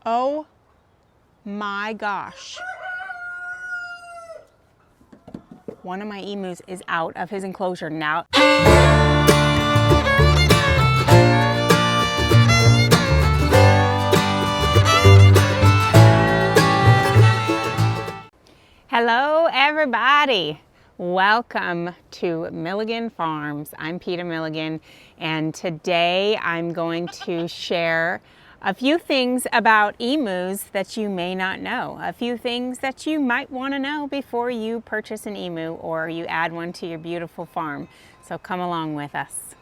Oh my gosh. One of my emus is out of his enclosure now. Hello everybody. Welcome to Milligan Farms. I'm Peter Milligan, and today I'm going to share a few things about emus that you may not know. A few things that you might want to know before you purchase an emu or you add one to your beautiful farm. So come along with us.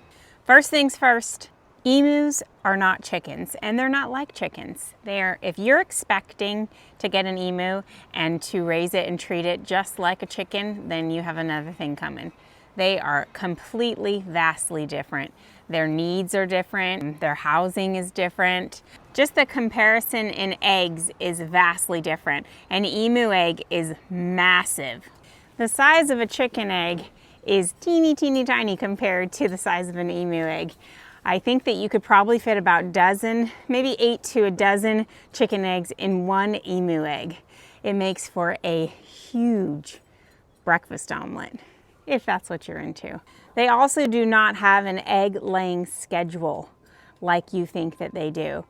First things first, emus are not chickens, and they're not like chickens. If you're expecting to get an emu and to raise it and treat it just like a chicken, then you have another thing coming. They are completely, vastly different. Their needs are different, their housing is different. Just the comparison in eggs is vastly different. An emu egg is massive. The size of a chicken egg is teeny, teeny, tiny compared to the size of an emu egg. I think that you could probably fit about a dozen, maybe 8 to a dozen chicken eggs in one emu egg. It makes for a huge breakfast omelet, if that's what you're into. They also do not have an egg laying schedule like you think that they do.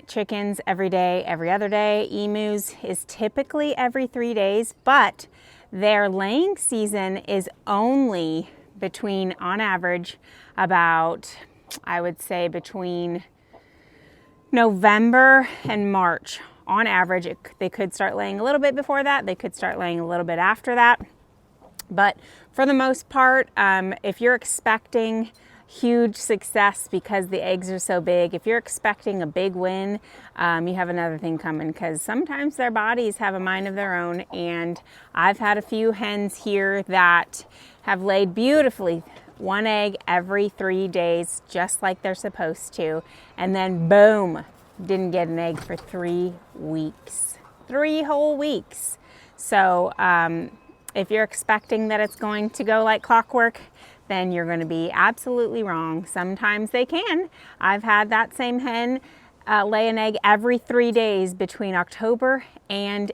Chickens every day, every other day. Emus is typically every 3 days, but their laying season is only between, on average, about, I would say between November and March. On average, they could start laying a little bit before that. They could start laying a little bit after that. But for the most part, if you're expecting huge success because the eggs are so big, if you're expecting a big win, you have another thing coming, because sometimes their bodies have a mind of their own. And I've had a few hens here that have laid beautifully, one egg every 3 days, just like they're supposed to. And then boom, didn't get an egg for 3 weeks, 3 whole weeks. So, if you're expecting that it's going to go like clockwork, then you're going to be absolutely wrong. Sometimes they can. I've had that same hen lay an egg every 3 days between October and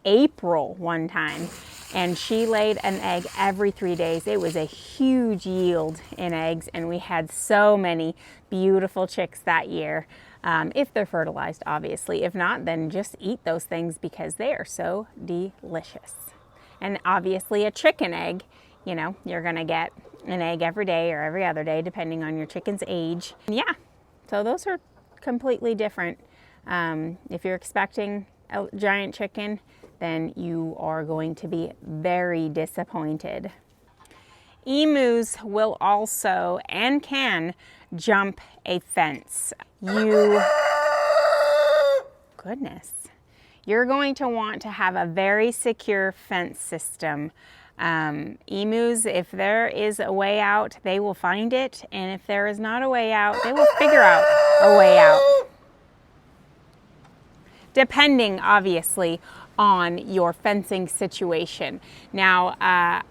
April one time. And she laid an egg every 3 days. It was a huge yield in eggs, and we had so many beautiful chicks that year. If they're fertilized, obviously. If not, then just eat those things because they are so delicious. And obviously a chicken egg, you know, you're gonna get an egg every day or every other day, depending on your chicken's age. Yeah, so those are completely different. If you're expecting a giant chicken, then you are going to be very disappointed. Emus will also and can jump a fence. Goodness. You're going to want to have a very secure fence system. Emus, if there is a way out, they will find it. And if there is not a way out, they will figure out a way out. Depending, obviously, on your fencing situation. Now,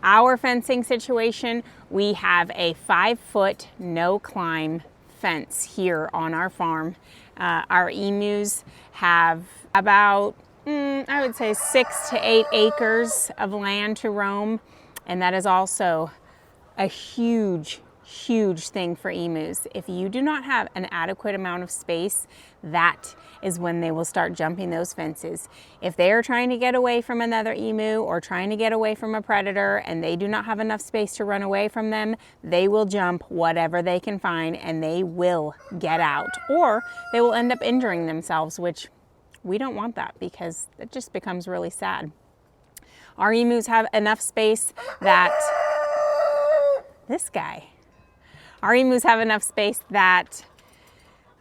our fencing situation, we have a 5-foot no-climb fence here on our farm. Our emus have about, I would say 6 to 8 acres of land to roam. And that is also a huge, huge thing for emus. If you do not have an adequate amount of space, that is when they will start jumping those fences. If they are trying to get away from another emu or trying to get away from a predator and they do not have enough space to run away from them, they will jump whatever they can find and they will get out, or they will end up injuring themselves, which we don't want that because it just becomes really sad. Our emus have enough space that our emus have enough space that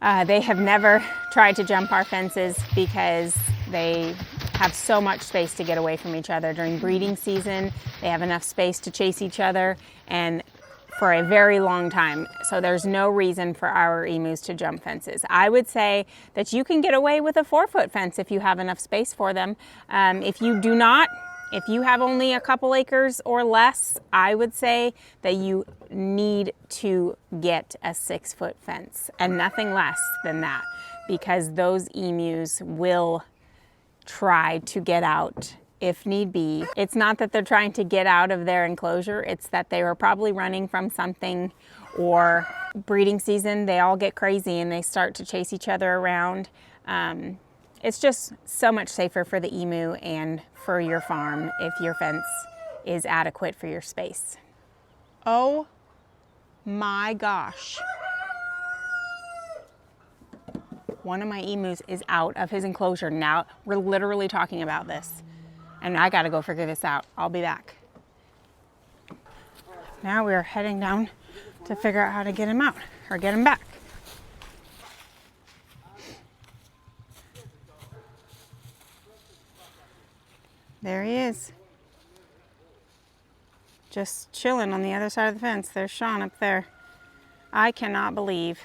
they have never tried to jump our fences because they have so much space to get away from each other. During breeding season, they have enough space to chase each other and for a very long time. So there's no reason for our emus to jump fences. I would say that you can get away with a 4-foot fence if you have enough space for them. If you do not, if you have only a couple acres or less, I would say that you need to get a 6-foot fence and nothing less than that. because those emus will try to get out if need be. It's not that they're trying to get out of their enclosure, it's that they were probably running from something, or breeding season, they all get crazy and they start to chase each other around. It's just so much safer for the emu and for your farm if your fence is adequate for your space. Oh my gosh. One of my emus is out of his enclosure now. We're literally talking about this. And I gotta go figure this out. I'll be back. Now we're heading down to figure out how to get him out or get him back. There he is. Just chilling on the other side of the fence. There's Sean up there. I cannot believe.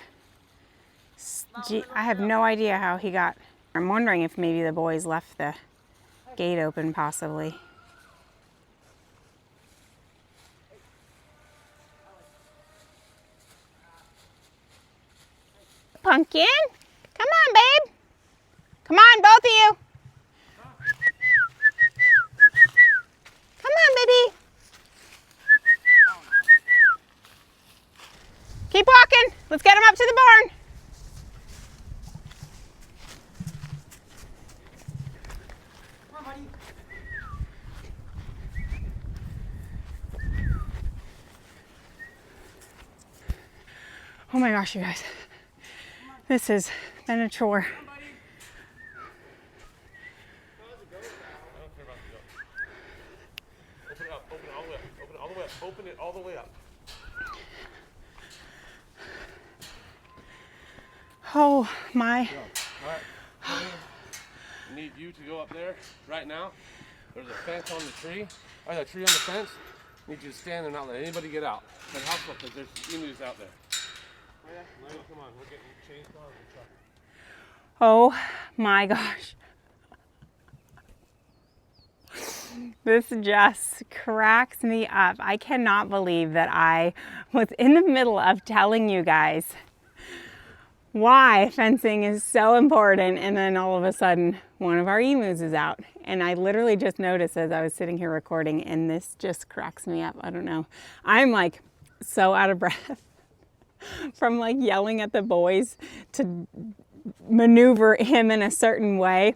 I have no idea how he got. I'm wondering if maybe the boys left the gate open, possibly. Pumpkin, come on, babe. Come on, both of you. Come on, baby. Keep walking. Let's get him up to the barn. Oh my gosh, you guys. This has been a chore. Open it up, open it all the way up, open it all the way up, open it all the way up. Oh my. All right, I need you to go up there right now. There's a fence on the tree, or the tree on the fence. I need you to stand and not let anybody get out. But how close? Because there's emus out there. Come on, we're getting chainsaws and truck. Oh my gosh. This just cracks me up. I cannot believe that I was in the middle of telling you guys why fencing is so important, and then all of a sudden one of our emus is out. And I literally just noticed as I was sitting here recording, and this just cracks me up. I don't know. I'm like so out of breath from like yelling at the boys to maneuver him in a certain way.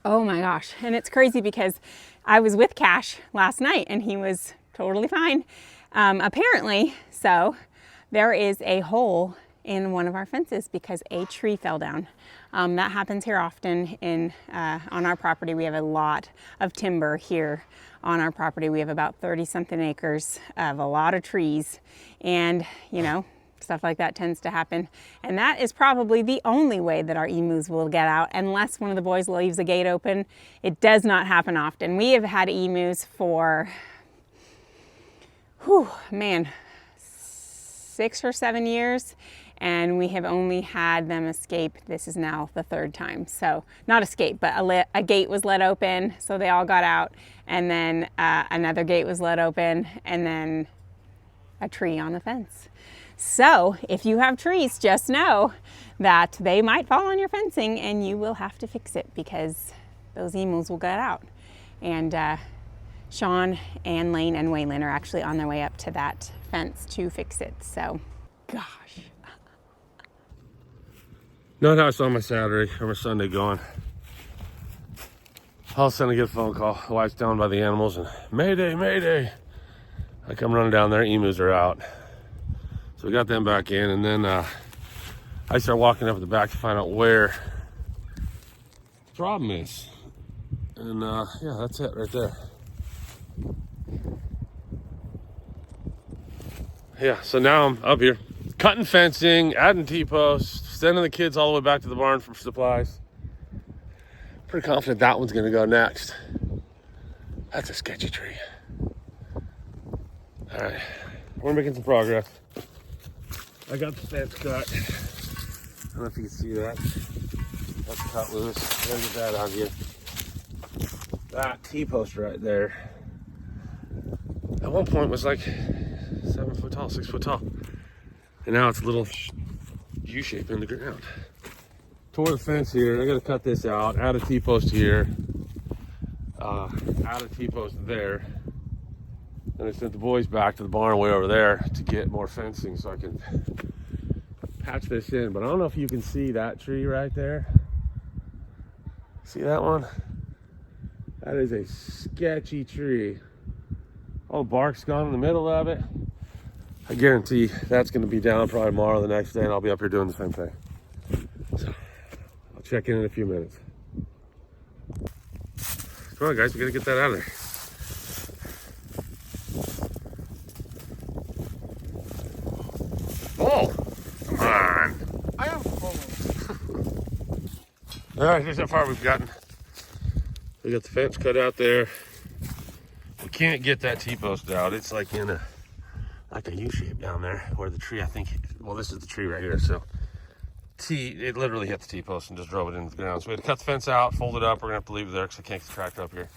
Oh my gosh. And it's crazy because I was with Cash last night and he was totally fine. Apparently, so there is a hole in one of our fences because a tree fell down. That happens here often on our property. We have a lot of timber here on our property. We have about 30 something acres of a lot of trees, and you know, stuff like that tends to happen. And that is probably the only way that our emus will get out, unless one of the boys leaves the gate open. It does not happen often. We have had emus for, 6 or 7 years, and we have only had them escape. This is now the third time. So not escape, but a gate was let open, so they all got out, and then another gate was let open, and then a tree on the fence. So if you have trees, just know that they might fall on your fencing and you will have to fix it because those emus will get out. And Sean and Lane and Waylon are actually on their way up to that fence to fix it. So, gosh. Not how I saw my Saturday or my Sunday going. All of a sudden I get a phone call. The wife's down by the animals and Mayday, Mayday. I come running down there, emus are out. So we got them back in, and then I start walking up at the back to find out where the problem is. And yeah, that's it right there. Yeah, so now I'm up here cutting fencing, adding T-posts, sending the kids all the way back to the barn for supplies. Pretty confident that one's gonna go next. That's a sketchy tree. All right, we're making some progress. I got the fence cut. I don't know if you can see that. That's cut loose. Gotta get that on here. That T-post right there at one point was like 7 foot tall, 6 foot tall. And now it's a little U-shape in the ground. tore the fence here. I gotta cut this out, add a T-post here, add a T-post there. And I sent the boys back to the barn way over there to get more fencing so I can patch this in. But I don't know if you can see that tree right there. See that one? That is a sketchy tree. All the bark's gone in the middle of it. I guarantee that's gonna be down probably tomorrow or the next day, and I'll be up here doing the same thing. So I'll check in a few minutes. Come on guys, we gotta get that out of there. Oh, come on. I am full. All right, here's how far we've gotten. We got the fence cut out there. We can't get that T-post out. It's like in a U shape down there where the tree, I think, well, this is the tree right here. So it literally hit the T-post and just drove it into the ground. So we had to cut the fence out, fold it up. We're gonna have to leave it there because I can't get the tractor up here.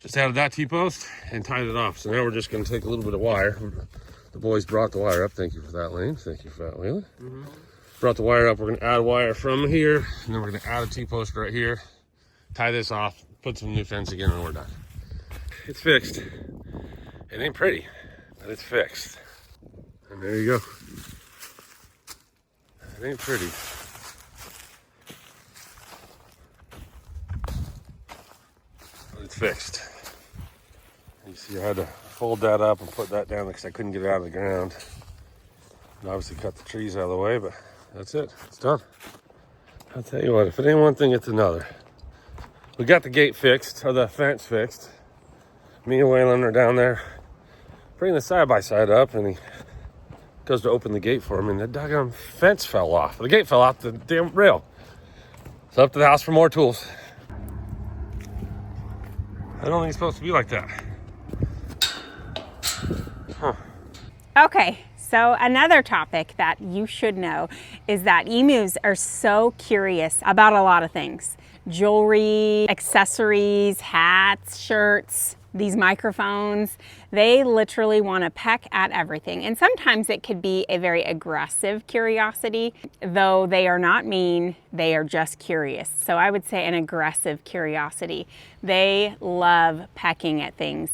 Just added that T-post and tied it off. So now we're just gonna take a little bit of wire. The boys brought the wire up. Thank you for that, Lane. Thank you for that, Wheeler. Brought the wire up. We're gonna add wire from here, and then we're gonna add a T-post right here, tie this off, put some new fence again, and we're done. It's fixed. It ain't pretty, but it's fixed. And there you go. It ain't pretty. But it's fixed. You see, I had to fold that up and put that down because I couldn't get it out of the ground. And obviously cut the trees out of the way, but that's it. It's done. I'll tell you what, if it ain't one thing, it's another. We got the gate fixed, or the fence fixed. Me and Waylon are down there bringing the side-by-side up, and he goes to open the gate for him, and the doggone fence fell off. The gate fell off the damn rail. So up to the house for more tools. I don't think it's supposed to be like that. Huh. Okay, so another topic that you should know is that emus are so curious about a lot of things. Jewelry, accessories, hats, shirts, these microphones. They literally want to peck at everything. And sometimes it could be a very aggressive curiosity, though they are not mean, they are just curious. So I would say an aggressive curiosity. They love pecking at things.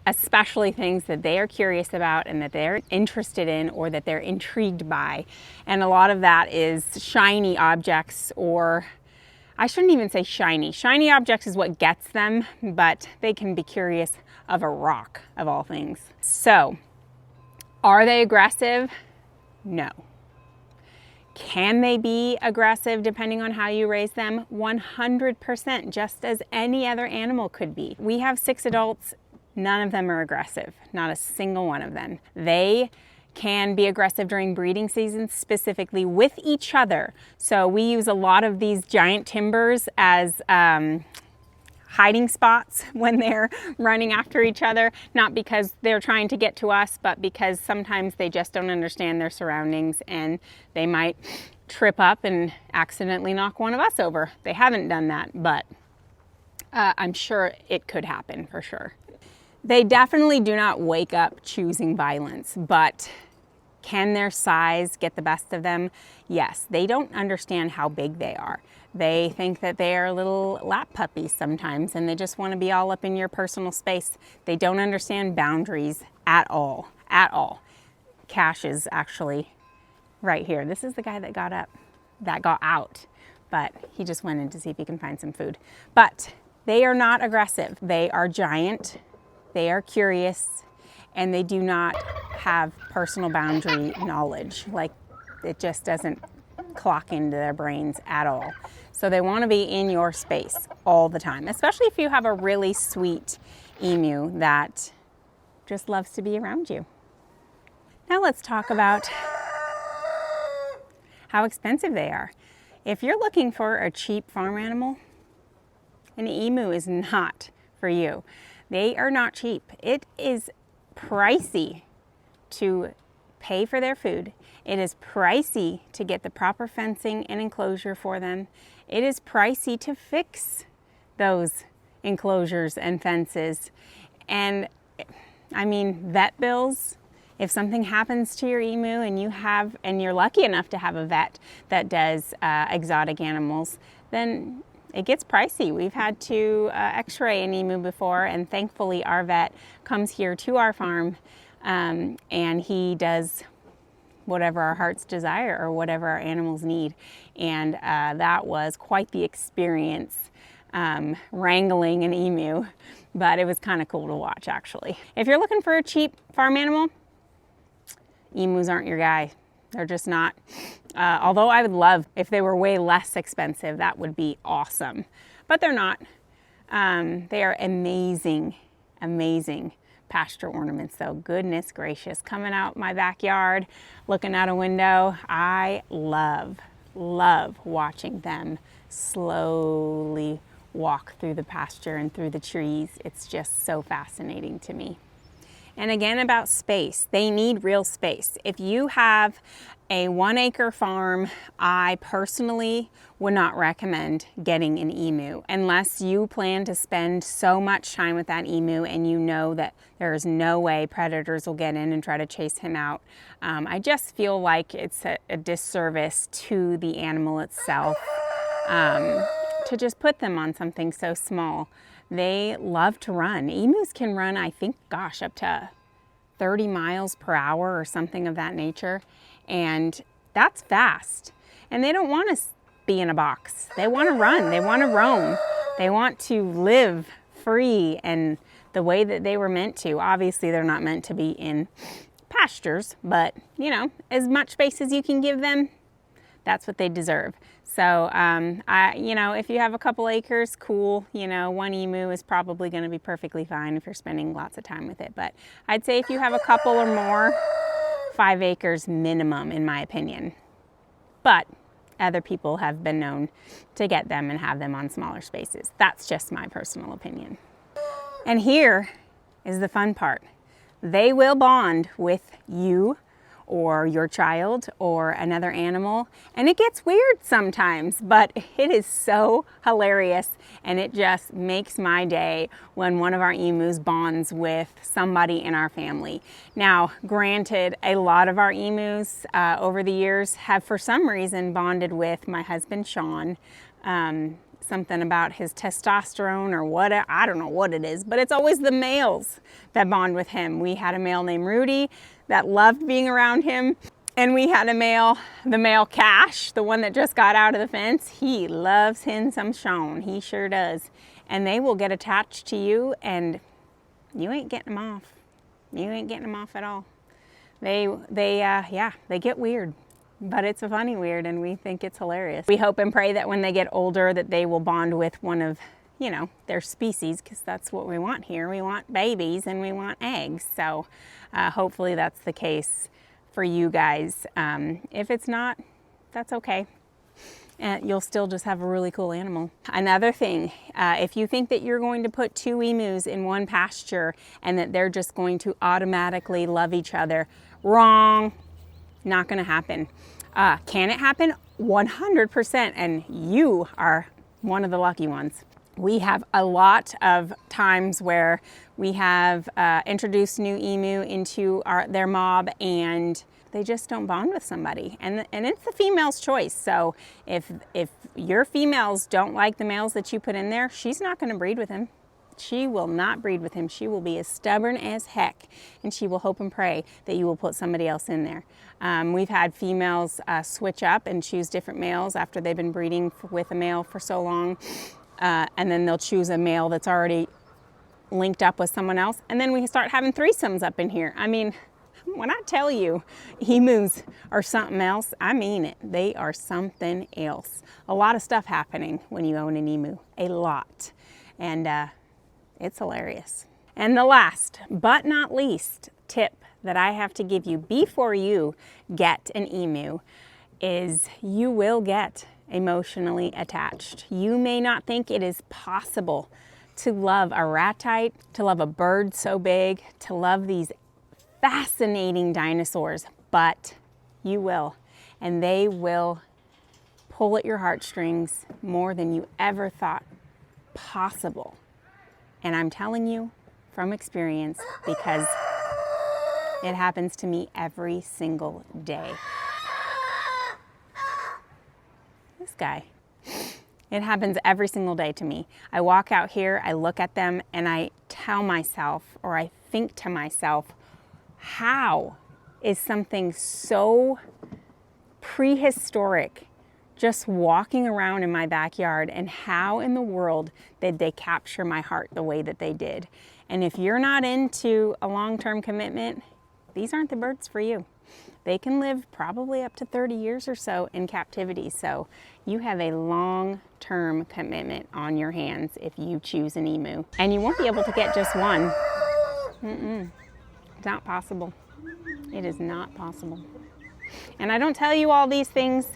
Especially things that they are curious about and that they're interested in or that they're intrigued by. And a lot of that is shiny objects, or I shouldn't even say shiny. Shiny objects is what gets them, but they can be curious of a rock, of all things. So, are they aggressive? No. Can they be aggressive depending on how you raise them? 100%, just as any other animal could be. We have 6 adults. None of them are aggressive, not a single one of them. They can be aggressive during breeding seasons, specifically with each other. So we use a lot of these giant timbers as hiding spots when they're running after each other, not because they're trying to get to us, but because sometimes they just don't understand their surroundings and they might trip up and accidentally knock one of us over. They haven't done that, but I'm sure it could happen for sure. They definitely do not wake up choosing violence, but can their size get the best of them? Yes. They don't understand how big they are. They think that they are little lap puppies sometimes, and they just want to be all up in your personal space. They don't understand boundaries at all, at all. Cash is actually right here. This is the guy that got out, but he just went in to see if he can find some food. But they are not aggressive. They are giant. They are curious, and they do not have personal boundary knowledge. Like, it just doesn't clock into their brains at all. So they want to be in your space all the time, especially if you have a really sweet emu that just loves to be around you. Now let's talk about how expensive they are. If you're looking for a cheap farm animal, an emu is not for you. They are not cheap. It is pricey to pay for their food. It is pricey to get the proper fencing and enclosure for them. It is pricey to fix those enclosures and fences. And I mean, vet bills, If something happens to your emu and you're lucky enough to have a vet that does exotic animals, then it gets pricey. We've had to x-ray an emu before, and thankfully our vet comes here to our farm and he does whatever our hearts desire or whatever our animals need. And that was quite the experience, wrangling an emu, but it was kind of cool to watch actually. If you're looking for a cheap farm animal, emus aren't your guy. They're just not. Although I would love if they were way less expensive, that would be awesome. But they're not. They are amazing, amazing pasture ornaments though. Goodness gracious. Coming out my backyard, looking out a window, I love watching them slowly walk through the pasture and through the trees. It's just so fascinating to me. And again, about space, they need real space. If you have a 1 acre farm, I personally would not recommend getting an emu unless you plan to spend so much time with that emu and you know that there is no way predators will get in and try to chase him out. I just feel like it's a disservice to the animal itself to just put them on something so small. They love to run. Emus can run, I think, gosh, up to 30 miles per hour or something of that nature. And that's fast. And they don't want to be in a box. They want to run. They want to roam. They want to live free and the way that they were meant to. Obviously, they're not meant to be in pastures, but you know, as much space as you can give them, that's what they deserve. So, if you have a couple acres, cool. 1 emu is probably going to be perfectly fine if you're spending lots of time with it. But I'd say if you have a couple or more, 5 acres minimum, in my opinion. But other people have been known to get them and have them on smaller spaces. That's just my personal opinion. And here is the fun part. They will bond with you or your child or another animal, and it gets weird sometimes, but it is so hilarious, and it just makes my day when one of our emus bonds with somebody in our family. Now, granted, a lot of our emus over the years have for some reason bonded with my husband Sean. Something about his testosterone or what, I don't know what it is, but it's always the males that bond with him. We had a male named Rudy that loved being around him, and we had the male Cash, the one that just got out of the fence. He loves him some Sean, he sure does. And they will get attached to you and you ain't getting them off. You ain't getting them off at all. They get weird. But it's a funny weird, and we think it's hilarious. We hope and pray that when they get older that they will bond with one of, their species, because that's what we want here. We want babies and we want eggs. So hopefully that's the case for you guys. If it's not, that's okay. And you'll still just have a really cool animal. Another thing, if you think that you're going to put 2 emus in one pasture and that they're just going to automatically love each other, wrong. Not going to happen. Can it happen? 100%, and you are one of the lucky ones. We have a lot of times where we have introduced new emu into their mob, and they just don't bond with somebody, and it's the female's choice. So if your females don't like the males that you put in there, she's not going to breed with him. She will not breed with him. She will be as stubborn as heck, and she will hope and pray that you will put somebody else in there. We've had females switch up and choose different males after they've been breeding with a male for so long, and then they'll choose a male that's already linked up with someone else, and then we start having threesomes up in here. I mean, when I tell you emus are something else, I mean it. They are something else. A lot of stuff happening when you own an emu. A lot. And it's hilarious. And the last but not least tip that I have to give you before you get an emu is you will get emotionally attached. You may not think it is possible to love a ratite, to love a bird so big, to love these fascinating dinosaurs, but you will. And they will pull at your heartstrings more than you ever thought possible. And I'm telling you from experience, because It happens to me every single day. This guy. It happens every single day to me. I walk out here, I look at them, and I tell myself, or I think to myself, how is something so prehistoric just walking around in my backyard, and how in the world did they capture my heart the way that they did? And if you're not into a long-term commitment, these aren't the birds for you. They can live probably up to 30 years or so in captivity. So you have a long-term commitment on your hands if you choose an emu. And you won't be able to get just one. It's not possible. It is not possible. And I don't tell you all these things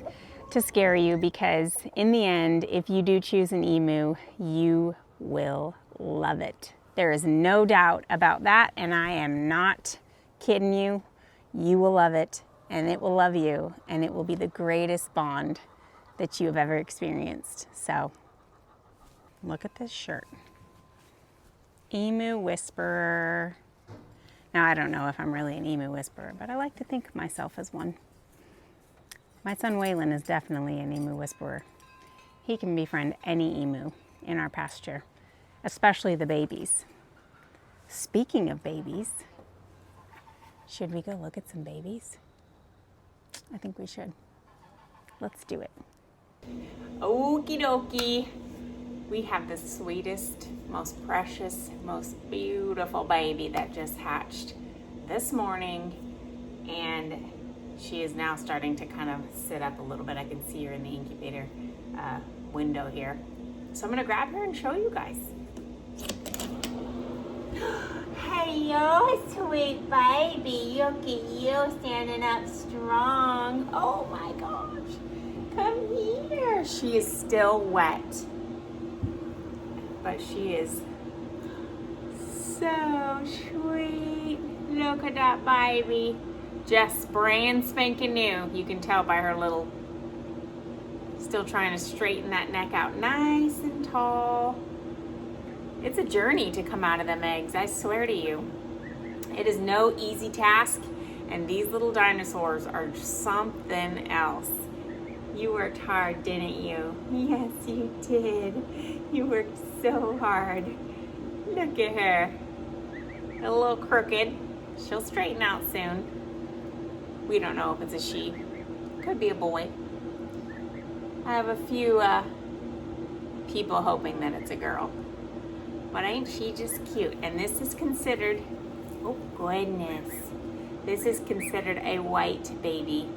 to scare you, because in the end, if you do choose an emu, you will love it. There is no doubt about that, and I am not kidding you. You will love it, and it will love you, and it will be the greatest bond that you have ever experienced. So, look at this shirt. Emu Whisperer. Now, I don't know if I'm really an emu whisperer, but I like to think of myself as one. My son Waylon is definitely an emu whisperer. He can befriend any emu in our pasture, especially the babies. Speaking of babies, should we go look at some babies? I think we should. Let's do it. Okie dokie. We have the sweetest, most precious, most beautiful baby that just hatched this morning, and she is now starting to kind of sit up a little bit. I can see her in the incubator window here. So I'm gonna grab her and show you guys. Hello, sweet baby. Look at you standing up strong. Oh my gosh. Come here. She is still wet, but she is so sweet. Look at that baby. Just brand spanking new. You can tell by her little, still trying to straighten that neck out nice and tall. It's a journey to come out of them eggs, I swear to you. It is no easy task, and these little dinosaurs are something else. You worked hard, didn't you? Yes, you did. You worked so hard. Look at her. A little crooked. She'll straighten out soon. We don't know if it's a she. Could be a boy. I have a few people hoping that it's a girl. But ain't she just cute? And this is considered, oh goodness, this is considered a white baby.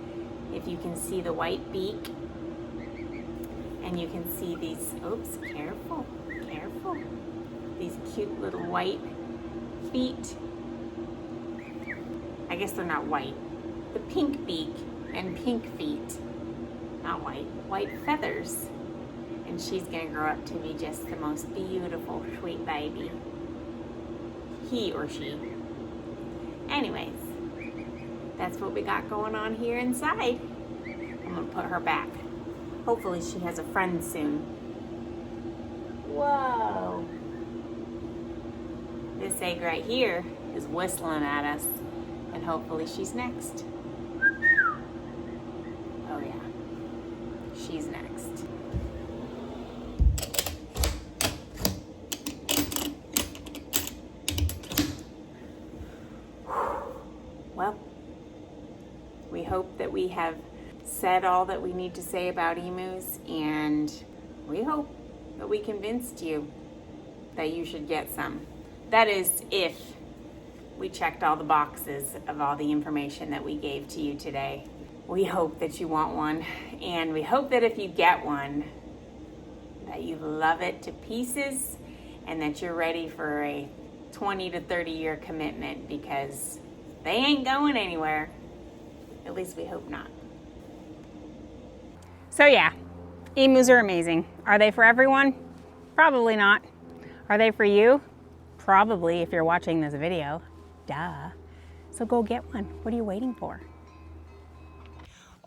If you can see the white beak, and you can see these, oops, careful, careful. These cute little white feet. I guess they're not white. The pink beak and pink feet, not white, white feathers. And she's gonna grow up to be just the most beautiful, sweet baby. He or she. Anyways, that's what we got going on here inside. I'm gonna put her back. Hopefully she has a friend soon. Whoa. This egg right here is whistling at us, and hopefully she's next. Oh yeah, she's next. Well, we hope that we have said all that we need to say about emus, and we hope that we convinced you that you should get some. That is, if we checked all the boxes of all the information that we gave to you today. We hope that you want one, and we hope that if you get one, that you love it to pieces, and that you're ready for a 20 to 30 year commitment, because they ain't going anywhere. At least we hope not. So yeah, emus are amazing. Are they for everyone? Probably not. Are they for you? Probably, if you're watching this video. Duh. So go get one. What are you waiting for?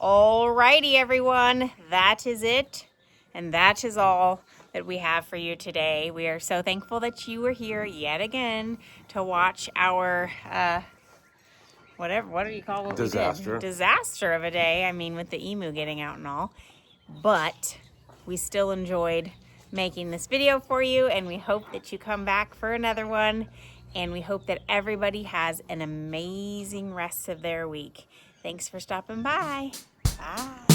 Alrighty, everyone. That is it. And that is all that we have for you today. We are so thankful that you were here yet again to watch our whatever, what do you call what Disaster. we did? Disaster of a day. I mean, with the emu getting out and all. But we still enjoyed making this video for you, and we hope that you come back for another one. And we hope that everybody has an amazing rest of their week. Thanks for stopping by. Bye.